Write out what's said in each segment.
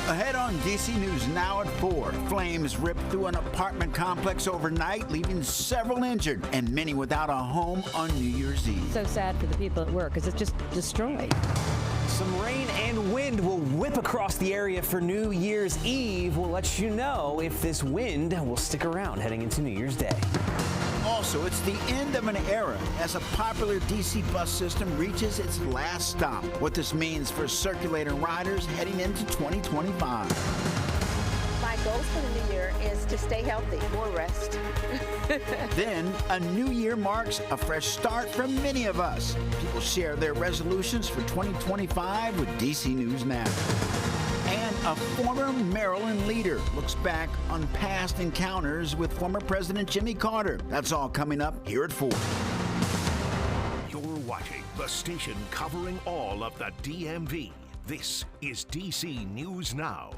Ahead on DC News Now at 4, flames ripped through an apartment complex overnight, leaving several injured and many without a home on New Year's Eve. So sad for the people at work because it's just destroyed. Some rain and wind will whip across the area for New Year's Eve. We'll let you know if this wind will stick around heading into New Year's Day. Also, it's the end of an era as a popular DC bus system reaches its last stop. What this means for circulator riders heading into 2025. My goals for the new year is to stay healthy, more rest. Then, a new year marks a fresh start for many of us. People share their resolutions for 2025 with DC News Now. And a former Maryland leader looks back on past encounters with former President Jimmy Carter. That's all coming up here at 4. You're watching the station covering all of the DMV. This is DC News Now.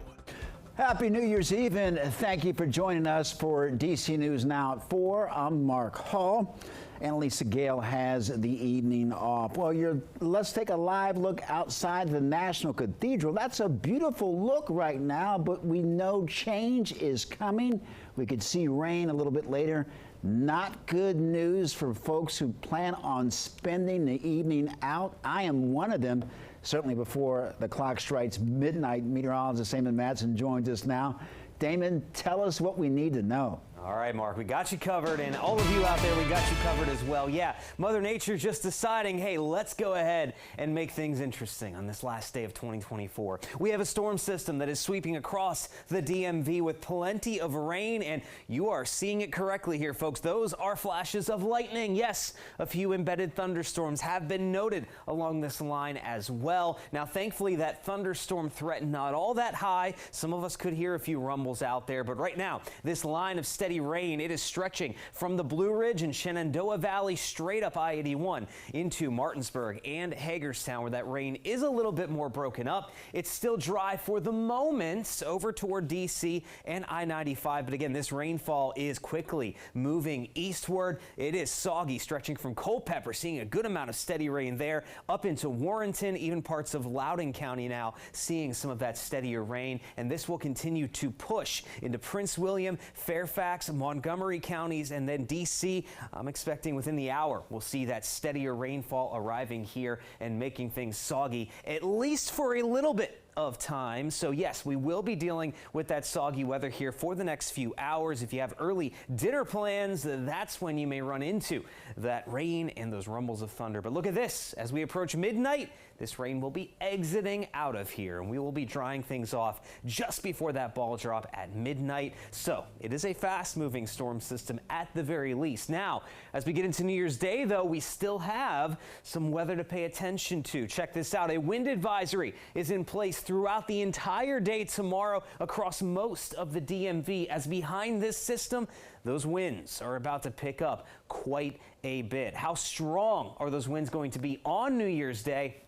Happy New Year's Eve, and thank you for joining us for DC News Now at 4. I'm Mark Hall. Annalisa Gale has the evening off. Well, let's take a live look outside the National Cathedral. That's a beautiful look right now, but we know change is coming. We could see rain a little bit later. Not good news for folks who plan on spending the evening out. I am one of them. Certainly before the clock strikes midnight, meteorologist Damon Madsen joins us now. Damon, tell us what we need to know. All right, Mark, we got you covered, and all of you out there, we got you covered as well. Yeah, Mother Nature just deciding, hey, let's go ahead and make things interesting on this last day of 2024. We have a storm system that is sweeping across the DMV with plenty of rain, and you are seeing it correctly here, folks. Those are flashes of lightning. Yes, a few embedded thunderstorms have been noted along this line as well. Now, thankfully, that thunderstorm threat not all that high. Some of us could hear a few rumbles out there, but right now, this line of steady rain, it is stretching from the Blue Ridge and Shenandoah Valley straight up I-81 into Martinsburg and Hagerstown, where that rain is a little bit more broken up. It's still dry for the moment over toward DC and I-95, but again, this rainfall is quickly moving eastward. It is soggy, stretching from Culpeper, seeing a good amount of steady rain there, up into Warrenton, even parts of Loudoun County now seeing some of that steadier rain, and this will continue to push into Prince William, Fairfax, Montgomery counties, and then DC. I'm expecting within the hour we'll see that steadier rainfall arriving here and making things soggy, at least for a little bit of time. So yes, we will be dealing with that soggy weather here for the next few hours. If you have early dinner plans, that's when you may run into that rain and those rumbles of thunder. But look at this, as we approach midnight, this rain will be exiting out of here, and we will be drying things off just before that ball drop at midnight. So it is a fast-moving storm system at the very least. Now, as we get into New Year's Day, though, we still have some weather to pay attention to. Check this out. A wind advisory is in place throughout the entire day tomorrow across most of the DMV, as behind this system, those winds are about to pick up quite a bit. How strong are those winds going to be on New Year's Day?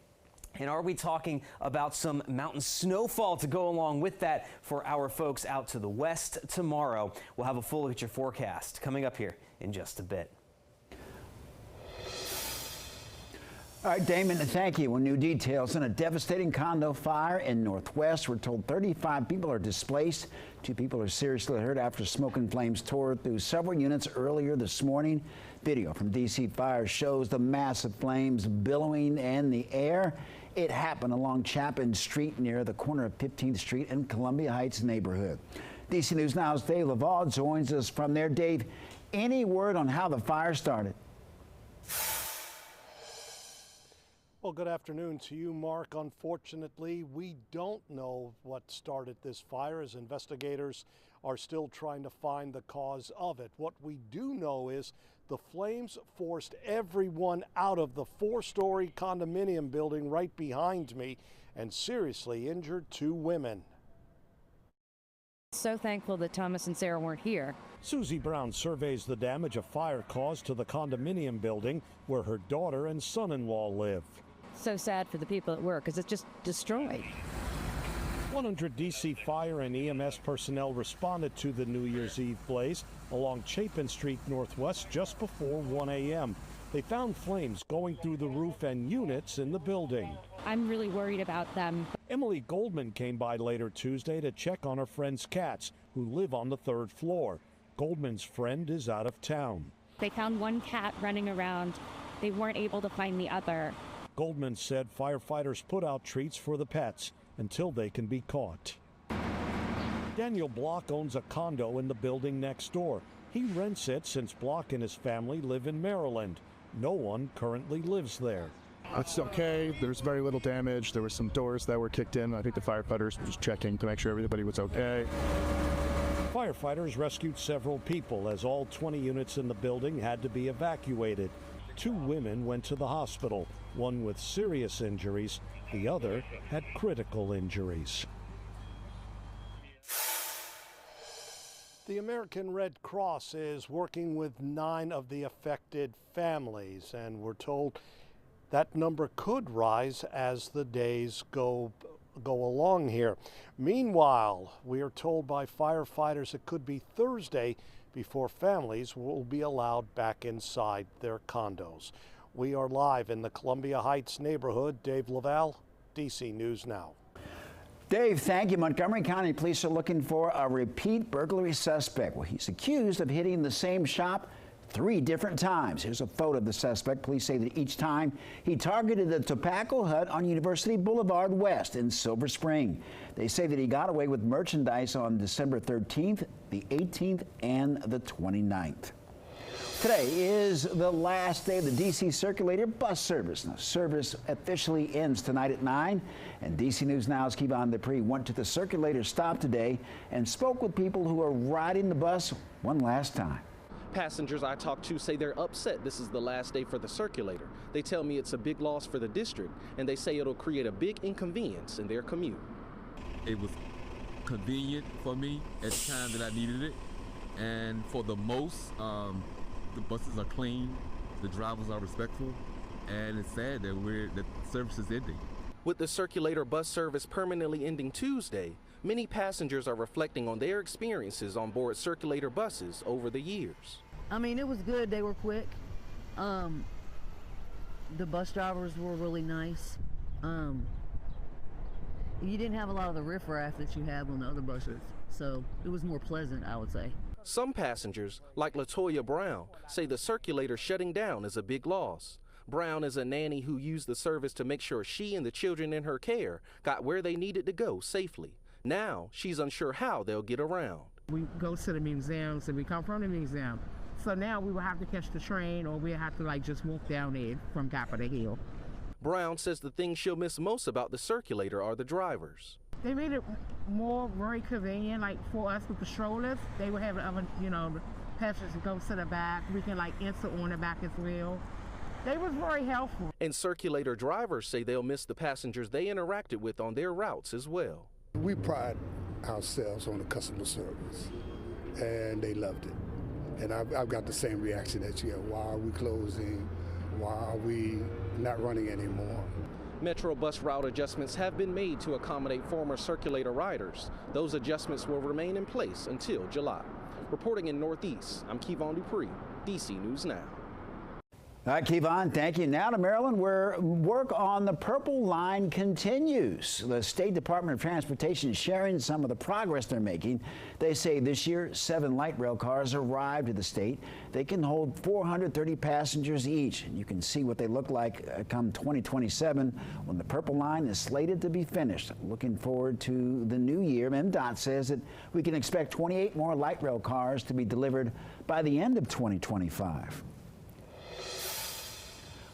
And are we talking about some mountain snowfall to go along with that for our folks out to the west tomorrow? We'll have a full look at your forecast coming up here in just a bit. All right, Damon, thank you. Well, new details on a devastating condo fire in Northwest. We're told 35 people are displaced. 2 people are seriously hurt after smoke and flames tore through several units earlier this morning. Video from DC Fire shows the massive flames billowing in the air. It happened along Chapin Street near the corner of 15th Street and Columbia Heights neighborhood. DC News Now's Dave Laval joins us from there. Dave, any word on how the fire started? Well, good afternoon to you, Mark. Unfortunately, we don't know what started this fire, as investigators are still trying to find the cause of it. What we do know is the flames forced everyone out of the 4-story condominium building right behind me and seriously injured 2 women. So thankful that Thomas and Sarah weren't here. Susie Brown surveys the damage a fire caused to the condominium building where her daughter and son-in-law live. So sad for the people at work because it's just destroyed. 100 DC Fire and EMS personnel responded to the New Year's Eve blaze along Chapin Street Northwest just before 1 a.m. They found flames going through the roof and units in the building. I'm really worried about them. Emily Goldman came by later Tuesday to check on her friend's cats who live on the 3rd floor. Goldman's friend is out of town. They found one cat running around. They weren't able to find the other. Goldman said firefighters put out treats for the pets until they can be caught. Daniel Block owns a condo in the building next door. He rents it since Block and his family live in Maryland. No one currently lives there. It's okay. There's very little damage. There were some doors that were kicked in. I think the firefighters were just checking to make sure everybody was okay. Firefighters rescued several people as all 20 units in the building had to be evacuated. 2 women went to the hospital, one with serious injuries, the other had critical injuries. The American Red Cross is working with 9 of the affected families, and we're told that number could rise as the days go along here. Meanwhile, we are told by firefighters it could be Thursday before families will be allowed back inside their condos. We are live in the Columbia Heights neighborhood. Dave Laval, DC News Now. Dave, thank you. Montgomery County Police are looking for a repeat burglary suspect. Well, he's accused of hitting the same shop 3 different times. Here's a photo of the suspect. Police say that each time he targeted the Tobacco Hut on University Boulevard West in Silver Spring. They say that he got away with merchandise on December 13th, the 18th, and the 29th. Today is the last day of the D.C. Circulator bus service. Now, service officially ends tonight at 9, and D.C. News Now's Kevon Dupree went to the Circulator stop today and spoke with people who are riding the bus one last time. Passengers I talked to say they're upset this is the last day for the Circulator. They tell me it's a big loss for the district, and they say it'll create a big inconvenience in their commute. It was convenient for me at the time that I needed it, and for the most, the buses are clean, the drivers are respectful, and it's sad that the service is ending. With the Circulator bus service permanently ending Tuesday, many passengers are reflecting on their experiences on board Circulator buses over the years. I mean, it was good. They were quick. The bus drivers were really nice. You didn't have a lot of the riffraff that you have on the other buses, so it was more pleasant, I would say. Some passengers, like LaToya Brown, say the Circulator shutting down is a big loss. Brown is a nanny who used the service to make sure she and the children in her care got where they needed to go safely. Now, she's unsure how they'll get around. We go to the museums and we come from the museum. So now we will have to catch the train, or we have to just walk down there from top of the hill. Brown says the thing she'll miss most about the Circulator are the drivers. They made it very convenient, for us with the strollers. They would have other, passengers to go to the back. We can enter on the back as well. They was very helpful. And Circulator drivers say they'll miss the passengers they interacted with on their routes as well. We pride ourselves on the customer service, and they loved it. And I've got the same reaction that you have. Why are we closing? Why are we not running anymore? Metro bus route adjustments have been made to accommodate former Circulator riders. Those adjustments will remain in place until July. Reporting in Northeast, I'm Kevon Dupree, DC News Now. All right, Kevon, thank you. Now to Maryland, where work on the Purple Line continues. The State Department of Transportation is sharing some of the progress they're making. They say this year, 7 light rail cars arrived at the state. They can hold 430 passengers each. And you can see what they look like come 2027 when the Purple Line is slated to be finished. Looking forward to the new year. MDOT says that we can expect 28 more light rail cars to be delivered by the end of 2025.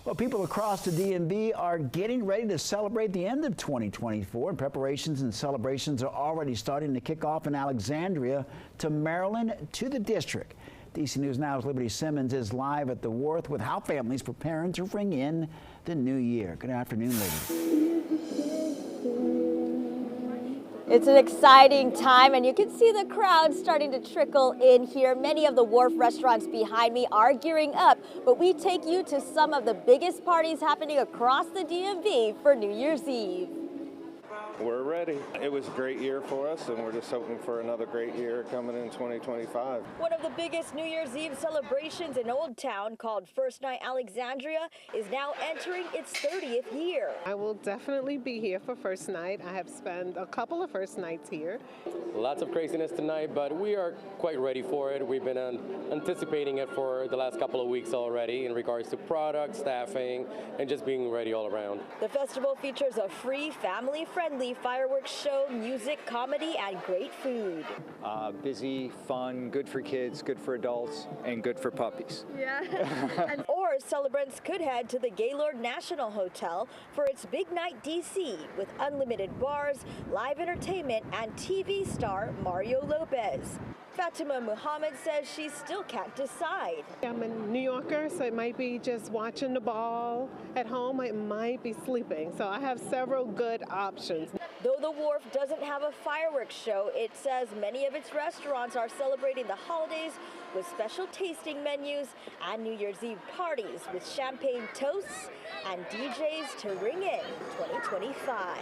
Well, people across the DMV are getting ready to celebrate the end of 2024. Preparations and celebrations are already starting to kick off in Alexandria to Maryland to the district. DC News Now's Liberty Simmons is live at the Wharf with how families preparing to ring in the new year. Good afternoon, ladies. It's an exciting time, and you can see the crowd starting to trickle in here. Many of the Wharf restaurants behind me are gearing up, but we take you to some of the biggest parties happening across the DMV for New Year's Eve. We're ready. It was a great year for us, and we're just hoping for another great year coming in 2025. One of the biggest New Year's Eve celebrations in Old Town, called First Night Alexandria, is now entering its 30th year. I will definitely be here for first night. I have spent a couple of first nights here. Lots of craziness tonight, but we are quite ready for it. We've been anticipating it for the last couple of weeks already in regards to product, staffing, and just being ready all around. The festival features a free, family-friendly fireworks show, music, comedy, and great food. Busy, fun, good for kids, good for adults, and good for puppies. Yeah. Or celebrants could head to the Gaylord National Hotel for its Big Night DC with unlimited bars, live entertainment, and TV star Mario Lopez. Fatima Muhammad says she still can't decide. I'm a New Yorker, so it might be just watching the ball at home. It might be sleeping. So I have several good options. Though the Wharf doesn't have a fireworks show, it says many of its restaurants are celebrating the holidays with special tasting menus and New Year's Eve parties with champagne toasts and DJs to ring in 2025.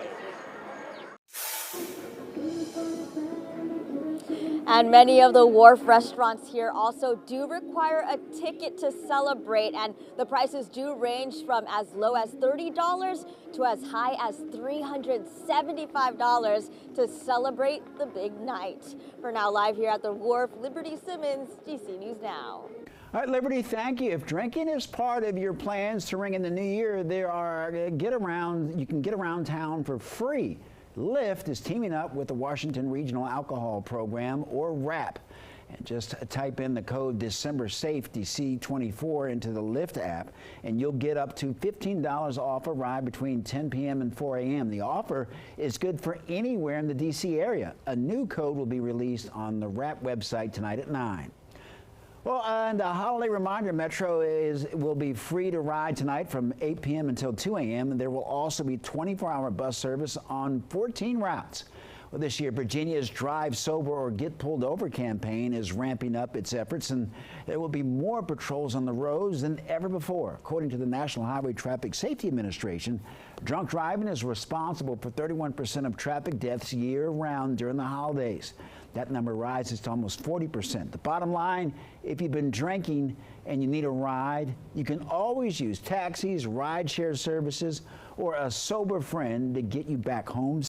And many of the Wharf restaurants here also do require a ticket to celebrate, and the prices do range from as low as $30 to as high as $375 to celebrate the big night. For now, live here at the Wharf, Liberty Simmons, DC News Now. All right, Liberty, thank you. If drinking is part of your plans to ring in the new year, you can get around town for free. Lyft is teaming up with the Washington Regional Alcohol Program, or WRAP. And just type in the code DecemberSafeDC24 into the Lyft app, and you'll get up to $15 off a ride between 10 p.m. and 4 a.m. The offer is good for anywhere in the D.C. area. A new code will be released on the WRAP website tonight at 9. Well, and a holiday reminder, Metro will be free to ride tonight from 8 p.m. until 2 a.m. And there will also be 24-hour bus service on 14 routes. Well, this year, Virginia's Drive Sober or Get Pulled Over campaign is ramping up its efforts, and there will be more patrols on the roads than ever before. According to the National Highway Traffic Safety Administration, drunk driving is responsible for 31% of traffic deaths year-round during the holidays. That number rises to almost 40%. The bottom line, if you've been drinking and you need a ride, you can always use taxis, ride-share services, or a sober friend to get you back home